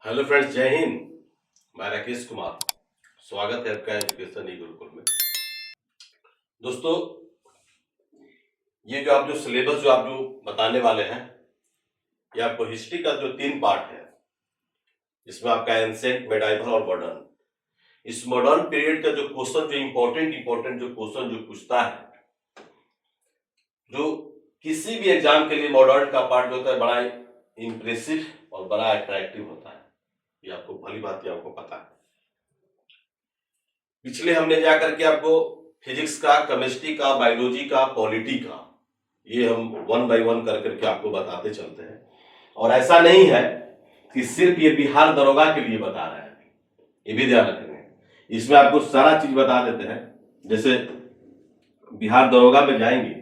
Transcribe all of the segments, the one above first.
Hello friends, जय हिंद। मैं राकेश कुमार, स्वागत है आपका एजुकेशन ई गुरुकुल में। दोस्तों, ये जो सिलेबस जो बताने वाले हैं, ये आपको हिस्ट्री का जो 3 पार्ट है, इसमें आपका एंशिएंट, मेडाइवल और मॉडर्न। इस मॉडर्न पीरियड का जो क्वेश्चन, जो इंपॉर्टेंट जो क्वेश्चन जो पूछता है, जो किसी भी एग्जाम के लिए मॉडर्न का पार्ट जो होता है बड़ा इंप्रेसिव और बड़ा अट्रैक्टिव होता है। ये आपको भली भांति आपको पता है। पिछले हमने जाकर के आपको फिजिक्स का, केमिस्ट्री का, बायोलॉजी का, पॉलिटी का, ये हम 1 बाय 1 कर करके आपको बताते चलते हैं। और ऐसा नहीं है कि सिर्फ ये बिहार दरोगा के लिए बता रहे हैं, ये भी ध्यान रखेंगे। इसमें आपको सारा चीज बता देते हैं। जैसे बिहार दरोगा में जाएंगे,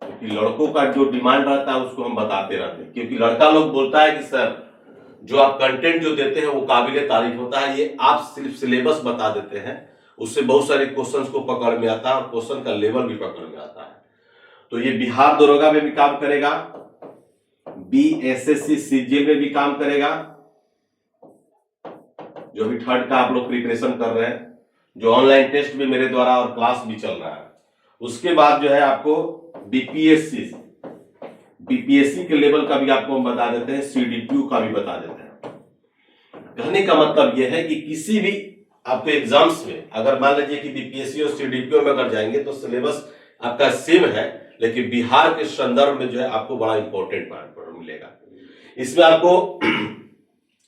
क्योंकि लड़कों का जो डिमांड रहता है उसको हम बताते रहते हैं, क्योंकि लड़का लोग बोलता है कि सर जो आप कंटेंट जो देते हैं वो काबिले तारीफ होता है, ये आप सिर्फ सिलेबस बता देते हैं, उससे बहुत सारे क्वेश्चंस को पकड़ में आता है और क्वेश्चन का लेवल भी पकड़ में आता है। तो ये बिहार दरोगा में भी काम करेगा, बीएसएससी सीजीएल में भी काम करेगा, जो भी थर्ड का आप लोग प्रिपरेशन कर रहे हैं, जो ऑनलाइन टेस्ट भी मेरे द्वारा और क्लास भी चल रहा है। उसके बाद जो है आपको बीपीएससी के लेवल का भी आपको हम बता देते हैं, सीडीपीयू का भी बता देते हैं। कहने का मतलब यह है कि किसी भी आपके एग्जाम्स में अगर मान लीजिए कि बीपीएससी और सीडीपीयू में अगर जाएंगे तो सिलेबस आपका सेम है, लेकिन बिहार के संदर्भ में जो है आपको बड़ा इंपॉर्टेंट पॉइंट मिलेगा। इसमें आपको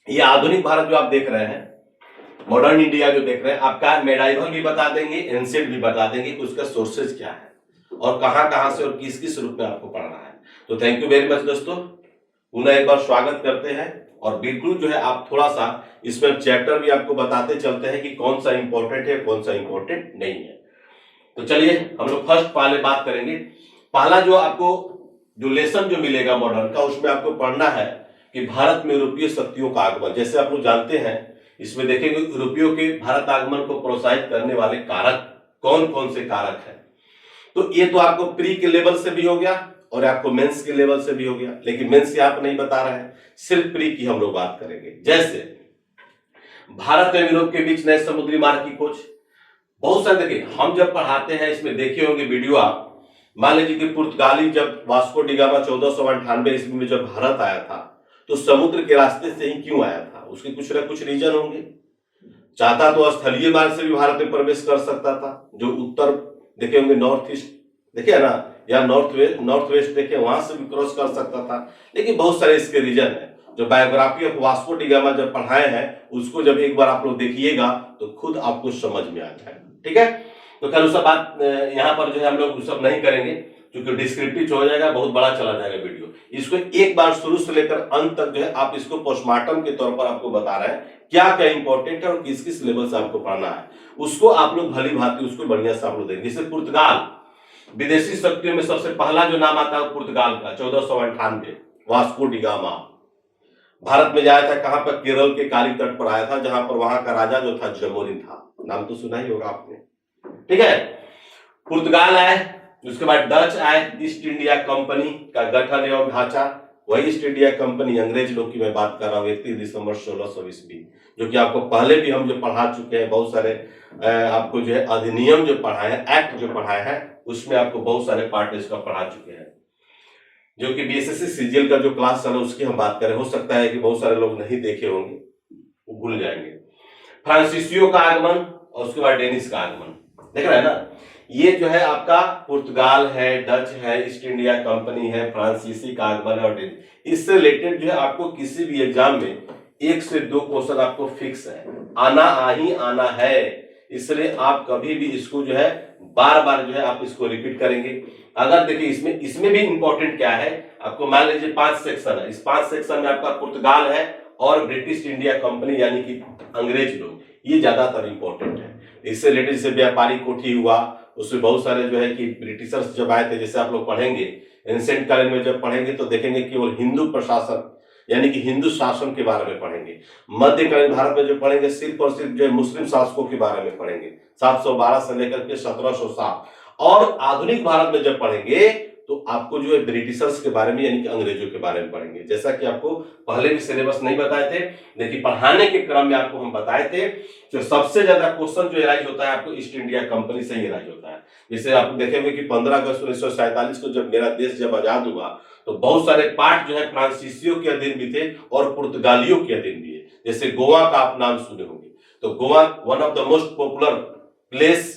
ये आधुनिक भारत जो आप देख रहे हैं, मॉडर्न इंडिया जो देख रहे हैं, आपका मेडाइवल भी बता देंगे, एंशिएंट भी बता देंगे कि उसका सोर्सेज क्या है और कहां से और किस किस रूप में आपको पढ़ना है। तो थैंक यू वेरी मच दोस्तों, पुनः एक बार स्वागत करते हैं। और बिल्कुल जो है आप थोड़ा सा इसमें चैप्टर भी आपको बताते चलते हैं कि कौन सा इंपॉर्टेंट है, कौन सा इंपॉर्टेंट नहीं है। तो चलिए हम लोग फर्स्ट पहले बात करेंगे। पहला जो आपको जो लेसन जो मिलेगा मॉडर्न का, उसमें आपको पढ़ना है कि भारत में यूरोपीय शक्तियों का आगमन। जैसे आप लोग जानते हैं, इसमें देखेंगे यूरोपियों के भारत आगमन को प्रोत्साहित करने वाले कारक कौन कौन से कारक हैं। तो ये तो आपको प्री के लेवल से भी हो गया और आपको मेंस के लेवल से भी हो गया, लेकिन मेंस की आप नहीं बता रहे हैं, सिर्फ प्री की हम लोग बात करेंगे। जैसे भारत और यूरोप के बीच नए समुद्री मार्ग की खोज, बहुत सारे देखिए हम जब पढ़ाते हैं, इसमें देखे होंगे वीडियो आप। मान लीजिए कि पुर्तगाली जब वास्को डी गामा 1498 ईस्वी में जब भारत आया था, तो समुद्र के रास्ते से ही क्यों आया था? उसके कुछ ना कुछ रीजन होंगे। चाहता तो स्थलीय मार्ग से भी भारत में प्रवेश कर सकता था, जो उत्तर देखे होंगे, नॉर्थ ईस्ट देखे ना, या नॉर्थ वेस्ट देखे, वहां से भी क्रॉस कर सकता था। लेकिन बहुत सारे इसके रीजन है। जो biography of Vasco D gamma जब पढ़ाए हैं, उसको जब एक बार आप लोग देखिएगा तो खुद आपको समझ में आ जाएगा। ठीक है, तो कल उसका बात यहाँ पर जो है हम लोग सब नहीं करेंगे, क्योंकि डिस्क्रिप्टिव हो जाएगा, बहुत बड़ा चला जाएगा वीडियो। इसको एक बार शुरू से लेकर अंत तक जो है आप इसको पोस्टमार्टम के तौर पर आपको बता रहे हैं क्या क्या इंपॉर्टेंट है और किस किस लेवल से आपको पढ़ना है, उसको आप लोग भली भांति उसको बढ़िया से आप लोग देंगे। जैसे पुर्तगाल, विदेशी शक्तियों में सबसे पहला जो नाम आता है पुर्तगाल का, 1498 वास्को डी गामा भारत में जाया था। कहां पर? केरल के काली तट पर आया था, जहां पर वहां का राजा जो था जमोरिन था। नाम तो सुना ही होगा आपने। ठीक है, पुर्तगाल आए, उसके बाद डच आए, ईस्ट इंडिया कंपनी का गठन एवं ढांचा। वही ईस्ट इंडिया कंपनी अंग्रेज लोग की मैं बात कर रहा हूँ, 31 दिसंबर 1600 ईस्वी, जो कि आपको पहले भी हम जो पढ़ा चुके हैं। बहुत सारे आपको जो है अधिनियम जो पढ़ाए हैं, एक्ट जो पढ़ाए हैं, उसमें आपको बहुत सारे पार्ट इसका पढ़ा चुके हैं। जो कि बीएसएससी सीजीएल का जो क्लास चला उसकी हम बात करें, हो सकता है कि बहुत सारे लोग नहीं देखे होंगे, वो भूल जाएंगे। फ्रांसीसियों का आगमन और उसके बाद डेनिश का आगमन, देख रहे हैं ना। ये जो है आपका पुर्तगाल है, डच है, ईस्ट इंडिया कंपनी है, फ्रांसीसी का आगमन और डेनिश। इससे रिलेटेड जो है आपको किसी भी एग्जाम में 1 से 2 क्वेश्चन आपको फिक्स है, आना है। इसलिए आप कभी भी इसको जो है बार बार जो है आप इसको रिपीट करेंगे। अगर देखिए इसमें भी इंपॉर्टेंट क्या है, आपको मान लीजिए 5 सेक्शन है, इस 5 सेक्शन में आपका पुर्तगाल है और ब्रिटिश इंडिया कंपनी यानी कि अंग्रेज लोग, ये ज्यादातर इंपॉर्टेंट है। इससे रिलेटेड जैसे व्यापारी कोठी हुआ, उसमें बहुत सारे जो है कि ब्रिटिशर्स जब आए थे, जैसे आप लोग पढ़ेंगे एंशिएंट काल में जब पढ़ेंगे तो देखेंगे केवल हिंदू प्रशासन यानी कि हिंदू शासन के बारे में पढ़ेंगे। मध्यकालीन भारत में जो पढ़ेंगे सिर्फ और सिर्फ जो मुस्लिम शासकों के बारे में पढ़ेंगे, 712 से लेकर के 1707। और आधुनिक भारत में जब पढ़ेंगे तो आपको जो है ब्रिटिशर्स के बारे में यानी कि अंग्रेजों के बारे में पढ़ेंगे। जैसा कि आपको पहले भी सिलेबस नहीं बताए थे, लेकिन पढ़ाने के क्रम में आपको हम बताए थे, तो सबसे ज्यादा क्वेश्चन जो एराइज होता है आपको ईस्ट इंडिया कंपनी से ही एराइज होता है। जैसे आप देखेंगे कि 15 अगस्त 1947 को जब मेरा देश जब आजाद हुआ, तो बहुत सारे पार्ट जो है फ्रांसीसियों के अधीन भी थे और पुर्तगालियों के अधीन भी है। जैसे गोवा का आप नाम सुने होंगे, तो Goa one of the most popular place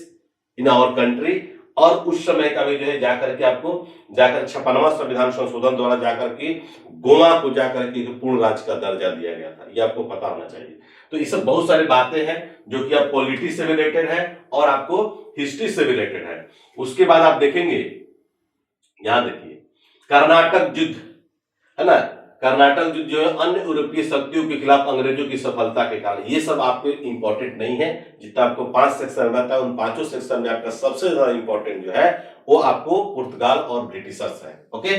in our country, और उस समय का भी जो है जाकर के आपको जाकर 56वां संविधान संशोधन द्वारा जाकर के गोवा को जाकर के पूर्ण राज्य का दर्जा दिया गया था। ये आपको पता होना चाहिए। तो ये सब बहुत सारी बातें हैं जो कि आप पॉलिटी से रिलेटेड है और आपको हिस्ट्री से रिलेटेड है। उसके बाद आप देखेंगे, यहां देखिए कर्नाटक युद्ध है ना, कर्नाटक युद्ध जो है अन्य यूरोपीय शक्तियों के खिलाफ अंग्रेजों की सफलता के कारण, ये सब आपके इंपॉर्टेंट नहीं है। जितना आपको 5 सेक्शन रहता है, उन 5 सेक्शन में आपका सबसे ज्यादा इंपॉर्टेंट जो है वो आपको पुर्तगाल और ब्रिटिशर्स है। ओके,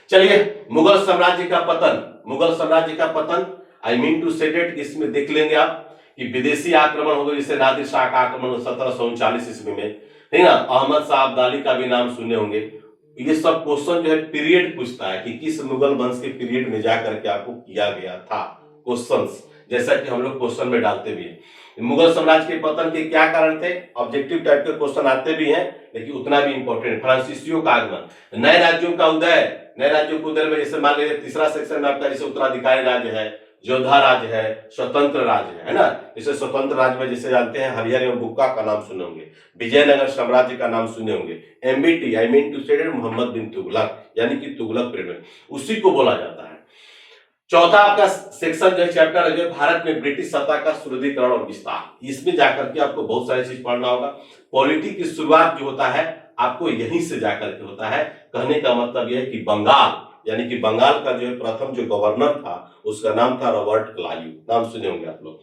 चलिए मुगल साम्राज्य का पतन, मुगल साम्राज्य का पतन, आई मीन टू से डेट, इसमें देख लेंगे आप कि विदेशी आक्रमण हो गए, जैसे नादिर शाह का आक्रमण 1739 ईस्वी में, है ना, अहमद शाह अब्दाली का भी नाम सुने होंगे। ये सब क्वेश्चन जो है पीरियड पूछता है कि किस मुगल वंश के पीरियड में जाकर के आपको किया गया था, क्वेश्चंस, जैसा कि हम लोग क्वेश्चन में डालते भी हैं। मुगल साम्राज्य के पतन के क्या कारण थे, ऑब्जेक्टिव टाइप के क्वेश्चन आते भी हैं, लेकिन उतना भी इंपॉर्टेंट। फ्रांसीसियों का आगमन, नए राज्यों का उदय, नए राज्यों के उदय में जैसे मान लीजिए तीसरा सेक्शन में आपका जैसे उत्तराधिकारी राज्य है, योद्धा राज्य है, स्वतंत्र राज्य है ना। जैसे स्वतंत्र राज्य में जैसे जानते हैं हरिहर एवं बुक्का का नाम सुने होंगे, विजयनगर साम्राज्य का नाम सुने होंगे, एमबीटी आई मीन टू से मोहम्मद बिन तुगलक यानी कि तुगलक पीरियड, उसी को बोला जाता है। चौथा आपका सेक्शन जो चैप्टर है जो भारत में ब्रिटिश सत्ता का सुदृढ़ीकरण और विस्तार, इसमें जाकर के आपको बहुत सारी चीज पढ़ना होगा। पॉलिटी की शुरुआत जो होता है आपको यहीं से जाकर के होता है। कहने का मतलब यह है कि बंगाल यानी कि बंगाल का जो है प्रथम जो गवर्नर था उसका नाम था रॉबर्ट क्लाइव, नाम सुने होंगे आप लोग।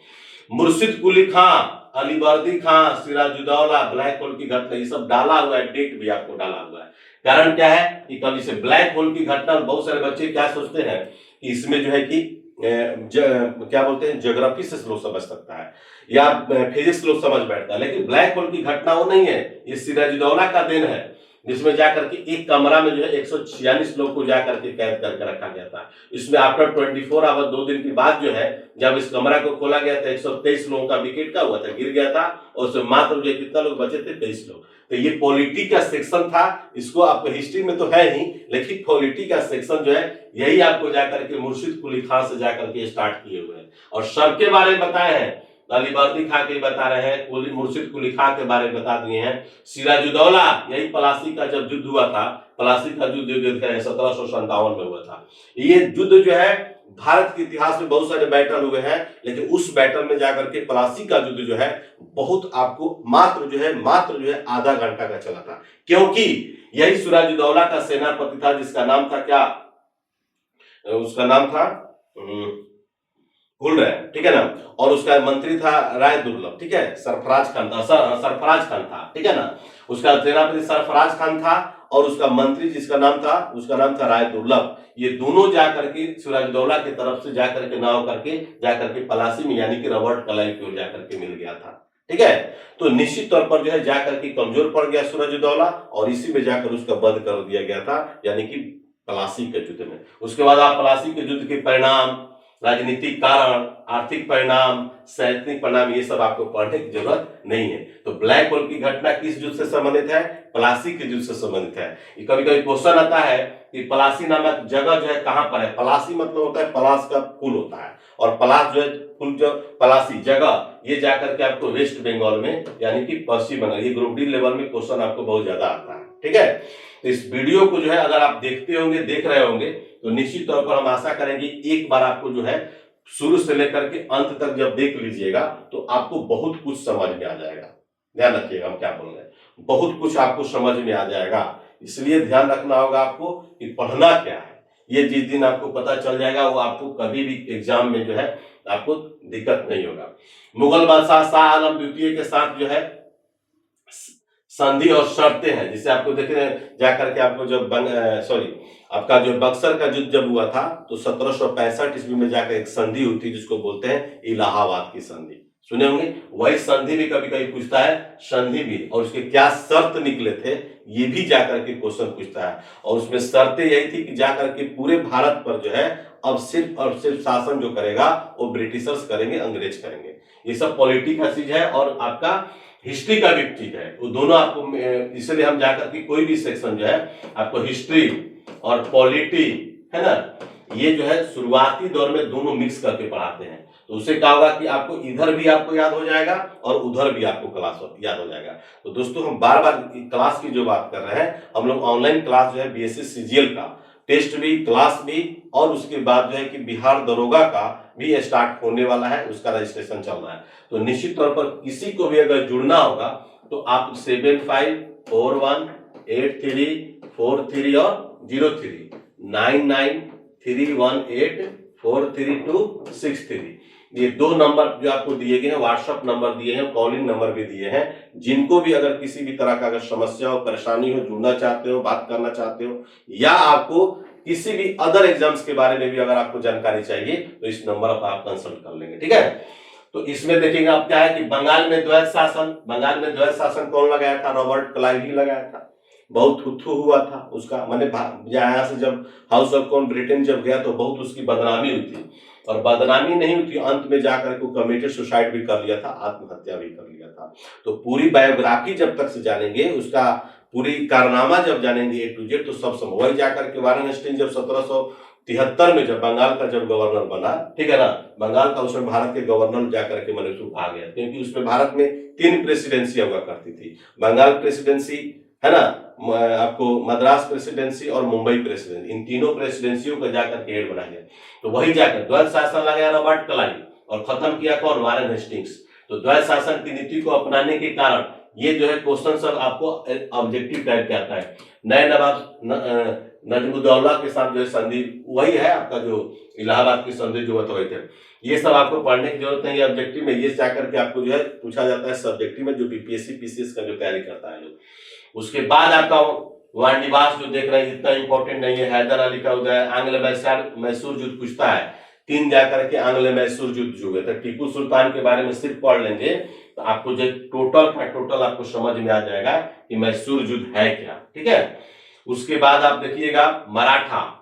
मुर्शिद कुली खां, अलीवर्दी खां, सिराजुद्दौला, ब्लैक होल की घटना, ये सब डाला हुआ है, डेट भी आपको डाला हुआ है। कारण क्या है कि कभी से ब्लैक होल की घटना, बहुत सारे बच्चे क्या सोचते हैं कि इसमें जो है कि क्या बोलते हैं ज्योग्राफी से लोग समझ सकता है या फिजिक्स लोग समझ बैठता है, लेकिन ब्लैक होल की घटना वो नहीं है, ये सिराजुद्दौला का दिन है, जिसमें जाकर के एक कमरा में जो है 146 लोग को जाकर के कैद करके रखा गया था। इसमें आफ्टर 24 आवर 2 दिन के बाद जो है जब इस कमरा को खोला गया था 123 लोगों का विकेट का हुआ था, गिर गया था, और उसमें मात्र जो कितना लोग बचे थे 23 लोग। तो ये पॉलिटी का सेक्शन था, इसको आपको हिस्ट्री में तो है ही, लेकिन पॉलिटी का सेक्शन जो है यही आपको जाकर के मुर्शिद कुली खां से जाकर के स्टार्ट किए हुए हैं, और सबके बारे में बताए हैं। अलीवर्दी खां के बता रहे हैं, मुर्शिद कुली खां के बारे में बता दिए हैं। सिराजुद्दौला यही प्लासी का जब युद्ध हुआ था, प्लासी का युद्ध जो है 1757 में हुआ था। ये युद्ध जो है भारत के इतिहास में बहुत सारे बैटल हुए हैं, लेकिन उस बैटल में जाकर के प्लासी का युद्ध जो है बहुत आपको मात्र जो है आधा घंटा का चला था, क्योंकि यही सिराजुद्दौला का सेनापति था जिसका नाम था क्या, उसका नाम था भूल रहे हैं, ठीक है ना, और उसका मंत्री था राय दुर्लभ, ठीक है, सरफराज खान था, ठीक है ना, उसका सेनापति सरफराज खान था और उसका मंत्री जिसका नाम था राय दुर्लभ। ये दोनों जाकर के सिराजुद्दौला की तरफ से जाकर के नाव करके जाकर के पलासी में यानी कि रॉबर्ट क्लाइव की ओर जाकर के मिल गया था, ठीक है। तो निश्चित तौर पर जो है जाकर के कमजोर पड़ गया सिराजुद्दौला, और इसी में जाकर उसका वध कर दिया गया था, यानी कि पलासी के युद्ध में। उसके बाद आप पलासी के युद्ध के परिणाम, राजनीतिक कारण, आर्थिक परिणाम, सैनिक परिणाम, ये सब आपको पढ़ने की जरूरत नहीं है। तो ब्लैक होल की घटना किस युद्ध से संबंधित है, पलासी के युद्ध से संबंधित है। कभी कभी क्वेश्चन आता है कि पलासी नामक जगह जो है कहां पर है। पलासी मतलब होता है पलास का फूल होता है, और पलास जो है फूल, जो पलासी जगह, ये जाकर के आपको वेस्ट बंगाल में यानी कि पश्चिम बंगाल, ये ग्रुप डी लेवल में क्वेश्चन आपको बहुत ज्यादा आता है, ठीक है। तो इस वीडियो को जो है अगर आप देख रहे होंगे तो निश्चित तौर पर हम आशा करेंगे एक बार आपको जो है शुरू से लेकर के अंत तक जब देख लीजिएगा तो आपको बहुत कुछ समझ में आ जाएगा। ध्यान रखिएगा हम क्या बोल रहे हैं, बहुत कुछ आपको समझ में आ जाएगा। इसलिए ध्यान रखना होगा आपको कि पढ़ना क्या है। ये जिस दिन आपको पता चल जाएगा वो आपको कभी भी एग्जाम में जो है आपको दिक्कत नहीं होगा। मुगल बादशाह शाह आलम द्वितीय के साथ जो है संधि और शर्तें हैं, जिसे आपको देखने जाकर के आपको जब आपका जो बक्सर का युद्ध जब हुआ था तो 1765 ईस्वी में जाकर एक संधि हुई थी जिसको बोलते हैं इलाहाबाद की संधि, सुने होंगे। वही संधि भी कभी कभी पूछता है, संधि भी, और उसके क्या शर्त निकले थे ये भी जाकर के क्वेश्चन पूछता है। और उसमें शर्तें यही थी कि जाकर के पूरे भारत पर जो है अब सिर्फ और सिर्फ शासन जो करेगा वो ब्रिटिशर्स करेंगे, अंग्रेज करेंगे। ये सब पॉलिटी का चीज है और आपका हिस्ट्री का भी चीज है, वो दोनों आपको, इसलिए हम जाकर के कोई भी सेक्शन जो है आपको हिस्ट्री और पॉलिटी, है ना, ये जो है शुरुआती दौर में दोनों मिक्स करके पढ़ाते हैं। तो उससे क्या होगा कि आपको इधर भी आपको याद हो जाएगा और उधर भी आपको क्लास याद हो जाएगा। तो दोस्तों हम बार बार क्लास की जो बात कर रहे हैं, हम लोग ऑनलाइन क्लास जो है बीएससी सीजीएल का टेस्ट भी, क्लास भी, और उसके बाद जो है कि बिहार दरोगा का भी स्टार्ट होने वाला है, उसका रजिस्ट्रेशन चल रहा है। तो निश्चित तौर पर किसी को भी अगर जुड़ना होगा तो आप 75418343 और 03 9931843263, ये दो नंबर जो आपको दिए गए हैं, व्हाट्सएप नंबर दिए हैं, कॉलिंग नंबर भी दिए हैं। जिनको भी अगर किसी भी तरह का अगर समस्या हो, परेशानी हो, जुड़ना चाहते हो, बात करना चाहते हो, या आपको किसी भी अदर एग्जाम्स के बारे में भी अगर आपको जानकारी चाहिए तो इस नंबर पर आप कंसल्ट कर लेंगे, ठीक है। तो इसमें देखिएगा आप क्या है कि बंगाल में द्वैत शासन कौन लगाया था? रॉबर्ट क्लाइव ही लगाया था। बहुत हुथू हुआ था उसका, माने यहाँ से जब हाउस ऑफ कॉमन ब्रिटेन जब गया तो बहुत उसकी बदनामी हुई थी, और बदनामी नहीं हुई थी, अंत में जाकर को कमिटेड सुसाइड भी कर लिया था, आत्महत्या भी कर लिया था। तो पूरी बायोग्राफी जब तक से जानेंगे, उसका पूरी कारनामा जब जानेंगे ए टू जेड, तो सब समझ। वही जाकर के वारेन हेस्टिंग्स जब 1773 में जब बंगाल का जब गवर्नर बना, ठीक है ना, बंगाल का उसमें भारत के गवर्नर जाकर के मैंने आ गया, क्योंकि उसमें भारत में 3 प्रेसिडेंसी हुआ करती थी, बंगाल प्रेसिडेंसी, है ना, आपको मद्रास प्रेसिडेंसी और मुंबई प्रेसिडेंसी, इन तीनों प्रेसिडेंसियों का जाकर के हेड बना गया। तो वही जाकर द्वैत शासन लगाया रॉबर्ट क्लाइव, और खत्म किया कौन? Warren Hastings. तो द्वैत शासन की नीति को अपनाने के कारण ये जो है क्वेश्चन सब आपको ऑब्जेक्टिव टाइप के आता है। नए नवाब नजमुद्दौला के साथ जो संधि, वही है आपका जो इलाहाबाद की संधि जो हुए थे, ये सब आपको पढ़ने की जरूरत नहीं है। ऑब्जेक्टिव में ये जाकर के आपको जो है पूछा जाता है सब्जेक्टिव में, जो बीपीएससी पीसीएस का जो तैयारी करता है लोग। उसके बाद आपका वाणिवास जो देख रहे हैं इतना इंपॉर्टेंट नहीं है। हैदर अली का उदय, आंग्ल मैसूर युद्ध पूछता है, 3 जाकर के आंग्ल मैसूर युद्ध जो हुए थे। टीपू सुल्तान के बारे में सिर्फ पढ़ लेंगे तो आपको जो टोटल का टोटल आपको समझ में आ जाएगा कि मैसूर युद्ध है क्या, ठीक है। उसके बाद आप देखिएगा मराठा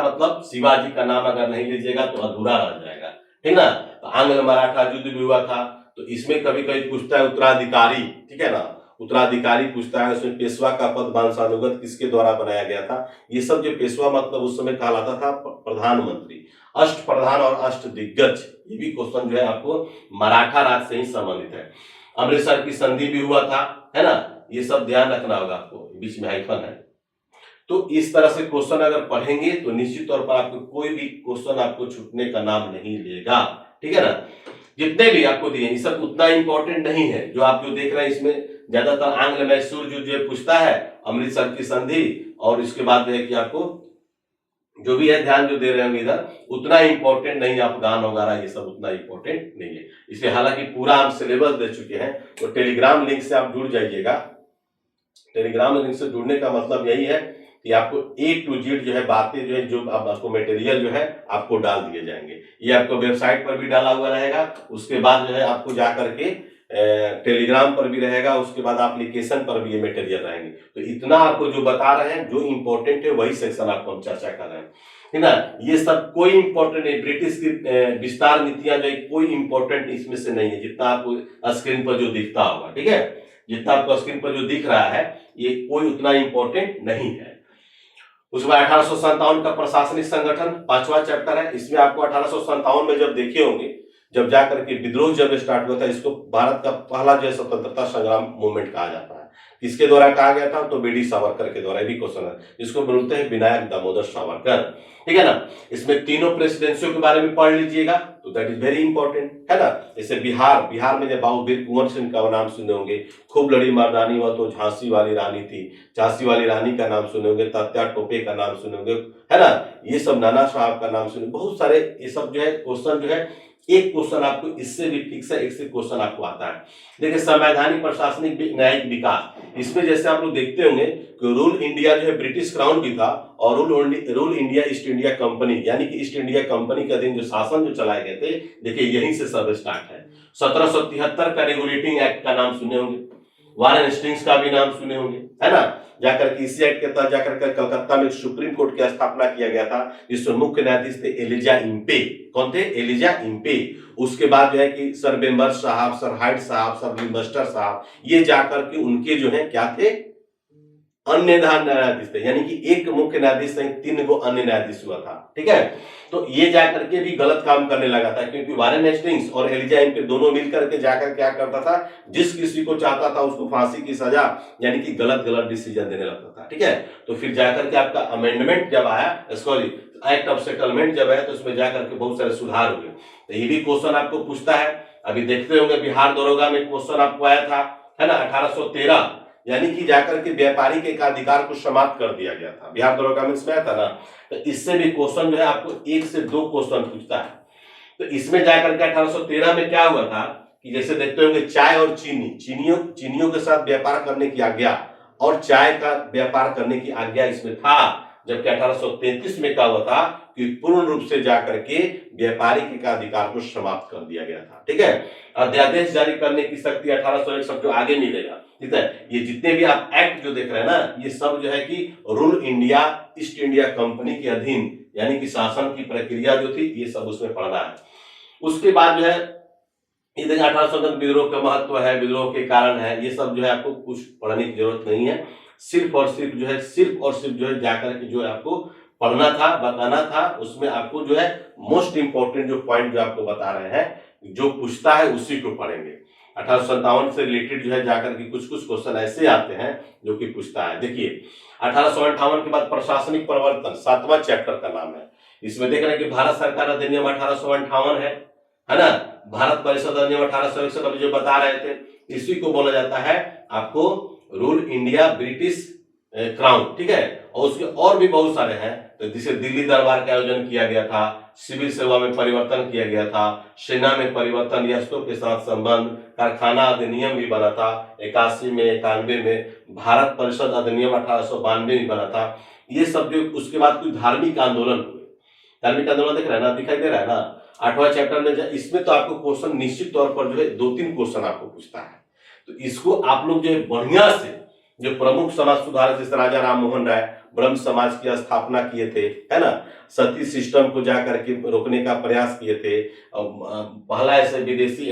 मतलब शिवाजी का नाम अगर नहीं लीजिएगा तो अधूरा रह जाएगा, ठीक ना। तो आंग्ल मराठा युद्ध भी हुआ था, तो इसमें कभी कभी पूछता है उत्तराधिकारी, ठीक है ना, उत्तराधिकारी पूछता है, उसमें पेशवा का पद वंशानुगत किसके द्वारा बनाया गया था। ये सब जो पेशवा मतलब उस समय कहलाता था प्रधानमंत्री, अष्ट प्रधान और अष्ट दिग्गज, ये भी क्वेश्चन जो है आपको मराठा राज से ही संबंधित है। अमृतसर की संधि भी हुआ था, है ना, ये सब ध्यान रखना होगा आपको, बीच में हाइफन है। तो इस तरह से क्वेश्चन अगर पढ़ेंगे तो निश्चित तौर पर आपको कोई भी क्वेश्चन आपको छूटने का नाम नहीं लेगा, ठीक है ना। जितने भी आपको दिए ये सब उतना इंपॉर्टेंट नहीं है, जो आप जो देख रहे हैं इसमें ज्यादातर आंग्ल मैसूर जो पूछता है, अमृतसर की संधि, और इसके बाद है कि आपको जो भी है ध्यान जो दे रहे होंगे इधर, उतना इंपॉर्टेंट नहीं है। अफगान वगैरह ये सब उतना इंपॉर्टेंट नहीं है। इसलिए हालांकि पूरा हम सिलेबस दे चुके हैं, तो टेलीग्राम लिंक से आप जुड़ जाइएगा। टेलीग्राम लिंक से जुड़ने का मतलब यही है कि आपको A to Z जो है बातें जो है, जो आपको मटेरियल जो है आपको डाल दिए जाएंगे। ये आपको वेबसाइट पर भी डाला हुआ रहेगा, उसके बाद जो है आपको जा करके टेलीग्राम पर भी रहेगा, उसके बाद एप्लीकेशन पर भी ये मटेरियल रहेंगे। तो इतना आपको जो बता रहे हैं, जो इंपॉर्टेंट है वही सेक्शन आपको हम चर्चा कर रहे हैं, है ना। ये सब कोई इंपॉर्टेंट नहीं, ब्रिटिश की विस्तार नीतियां जो कोई इंपॉर्टेंट इसमें से नहीं है, जितना आपको स्क्रीन पर जो दिखता होगा, ठीक है, जितना आपको स्क्रीन पर जो दिख रहा है ये कोई उतना इंपॉर्टेंट नहीं है। उसके बाद 1857 का प्रशासनिक संगठन 5वां चैप्टर है। इसमें आपको 1857 में जब देखे होंगे, जब जाकर के विद्रोह जब स्टार्ट हुआ था, इसको भारत का पहला जो है स्वतंत्रता संग्राम मूवमेंट कहा जाता है। किसके द्वारा कहा गया था? तो बीडी सावरकर के द्वारा, भी क्वेश्चन है, जिसको बोलते हैं विनायक दामोदर सावरकर, ठीक है ना। इसमें तीनों प्रेसिडेंसियों के बारे में पढ़ लीजिएगा, तो दैट इज वेरी इंपॉर्टेंट, है ना। जैसे बिहार में जब बाबूवीर कुंवर सिंह का नाम सुने होंगे, खूब लड़ी मर्दानी हुआ तो झांसी वाली रानी थी, झांसी वाली रानी का नाम सुने होंगे, तात्या टोपे का नाम सुने होंगे, है ना। ये सब नाना साहब का नाम सुने, बहुत सारे ये सब जो है क्वेश्चन जो है एक क्वेश्चन आपको इससे भी फिक्स है, एक से क्वेश्चन आपको आता है। देखिए संवैधानिक प्रशासनिक न्यायिक विकास, इसमें जैसे आप लोग देखते होंगे कि रूल इंडिया जो है ब्रिटिश क्राउन भी था, और rule India east India company, यानी कि ईस्ट इंडिया कंपनी के अधीन जो शासन जो चलाए गए थे, देखिए यहीं से सब स्टार्ट है। 1773 का रेगुलेटिंग एक्ट का नाम सुने होंगे, वारेन हेस्टिंग्स का भी नाम सुने होंगे, है ना। जाकर के इसी एक्ट के तहत जाकर के कलकत्ता में सुप्रीम कोर्ट की स्थापना किया गया था, जिसमें मुख्य न्यायाधीश थे एलिजा इम्पे। कौन थे? Elijah Impey. उसके बाद जो है कि सर बेम्बर साहब, सर हाइट साहब, सर लिम्बस्टर साहब, ये जाकर के उनके जो है क्या थे? अन्य न्यायाधीश थे, यानी कि एक मुख्य न्यायाधीश सहित 3 गो अन्य न्यायाधीश हुआ था, ठीक है। तो ये जाकर के भी गलत काम करने लगा था, क्योंकि वारेन हेस्टिंग्स और एलिजा इम्पे दोनों मिलकर के जाकर क्या करता था, जिस किसी को चाहता था उसको फांसी की सजा, यानी कि गलत गलत डिसीजन देने लगता था, ठीक है। तो फिर जाकर के आपका अमेंडमेंट जब आया, सॉरी एक्ट ऑफ सेटलमेंट जब आया, तो उसमें जाकर के बहुत सारे सुधार हुए। तो ये भी क्वेश्चन आपको पूछता है। अभी देखते होंगे बिहार दरोगा में क्वेश्चन आपको आया था, है ना, 1813, यानी कि जाकर के व्यापारी के अधिकार को समाप्त कर दिया गया था, बिहार दरोगा में इसमें आया था ना। तो इससे भी क्वेश्चन जो है आपको 1 से 2 क्वेश्चन पूछता है। तो इसमें जाकर के 1813 में क्या हुआ था कि जैसे देखते होंगे चाय और चीनियों के साथ व्यापार करने की आज्ञा और चाय का व्यापार करने की आज्ञा इसमें था। जबकि 1833 में क्या हुआ था कि पूर्ण रूप से जाकर के व्यापारी के अधिकार को समाप्त कर दिया गया था, ठीक है। अध्यादेश जारी करने की शक्ति 1801 सब जो आगे मिलेगा, ठीक है। ये जितने भी आप एक्ट जो देख रहे हैं ना, ये सब जो है कि rule India east India company के अधीन, यानी कि शासन की प्रक्रिया जो थी, ये सब उसमें पढ़ना है। उसके बाद जो है ये देखिए 1800 विद्रोह का महत्व है, विद्रोह के कारण है, ये सब जो है आपको कुछ पढ़ने की जरूरत नहीं है। सिर्फ और सिर्फ जो है जाकर के जो है आपको पढ़ना था, बताना था। उसमें आपको जो है मोस्ट इंपोर्टेंट जो पॉइंट जो आपको बता रहे हैं, जो पूछता है उसी को पढ़ेंगे। 1857 से रिलेटेड जो है जाकर के कुछ कुछ क्वेश्चन ऐसे आते हैं जो कि पूछता है। देखिए 1858 के बाद प्रशासनिक परिवर्तन 7वां चैप्टर का नाम है। इसमें देख रहे हैं कि भारत सरकार अधिनियम 1858 है ना। भारत परिषद अधिनियम 1861 अभी जो बता रहे थे, इसी को बोला जाता है आपको रूल इंडिया ब्रिटिश क्राउन, ठीक है। और उसके और भी बहुत सारे हैं, तो जिसे दिल्ली दरबार का आयोजन किया गया था, सिविल सेवा में परिवर्तन किया गया था, सेना में परिवर्तन, रियासतों के साथ संबंध, कारखाना अधिनियम भी बना था 81 में, 91 में, भारत परिषद अधिनियम 1892 में बना था। ये सब जो उसके बाद कुछ धार्मिक आंदोलन हुए, धार्मिक आंदोलन देख रहे हैं ना, दिखाई दे रहा है ना 8वां चैप्टर में। इसमें तो आपको क्वेश्चन निश्चित तौर पर जो है 2-3 क्वेश्चन आपको पूछता है। तो इसको आप लोग जो है बढ़िया से, जो प्रमुख समाज सुधारक जैसे राजा राम मोहन राय ब्रह्म समाज की स्थापना किए थे, है ना, सती सिस्टम को जाकर के रोकने का प्रयास किए थे। पहला ऐसे विदेशी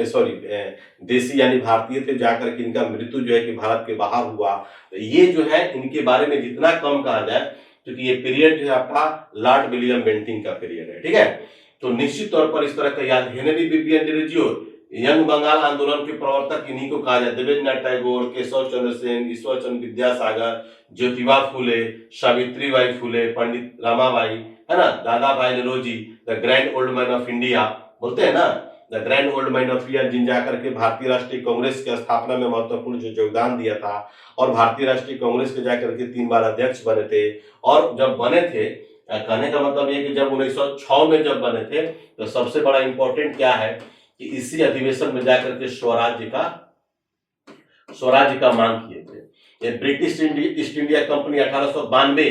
देशी यानी भारतीय थे, जाकर के इनका मृत्यु जो है कि भारत के बाहर हुआ। तो ये जो है इनके बारे में जितना कम कहा जाए, क्योंकि ये पीरियड जो है आपका लॉर्ड विलियम बेंटिंग का पीरियड है, ठीक है। तो निश्चित तौर पर इस तरह का याद, हेनरी बिबियन डिरोजियो यंग बंगाल आंदोलन के प्रवर्तक इन्हीं को कहा जाता है। देवेंद्रनाथ टैगोर, केशव चंद्र सेन, ईश्वर चंद्र विद्यासागर, ज्योतिबा फूले, सावित्री बाई फूले, पंडित रमाबाई, है ना, Dadabhai Naoroji, the grand old man of India बोलते हैं ना, the grand old man of India, जिन जाकर के भारतीय राष्ट्रीय कांग्रेस की स्थापना में महत्वपूर्ण जो योगदान दिया था, और भारतीय राष्ट्रीय कांग्रेस के जाकर के 3 बार अध्यक्ष बने थे। और जब बने थे, कहने का मतलब ये कि जब 1906 में जब बने थे, तो सबसे बड़ा इंपॉर्टेंट क्या है कि इसी अधिवेशन में जाकर के स्वराज्य का मांग किए थे। ये ब्रिटिश ईस्ट इंडिया कंपनी 1892,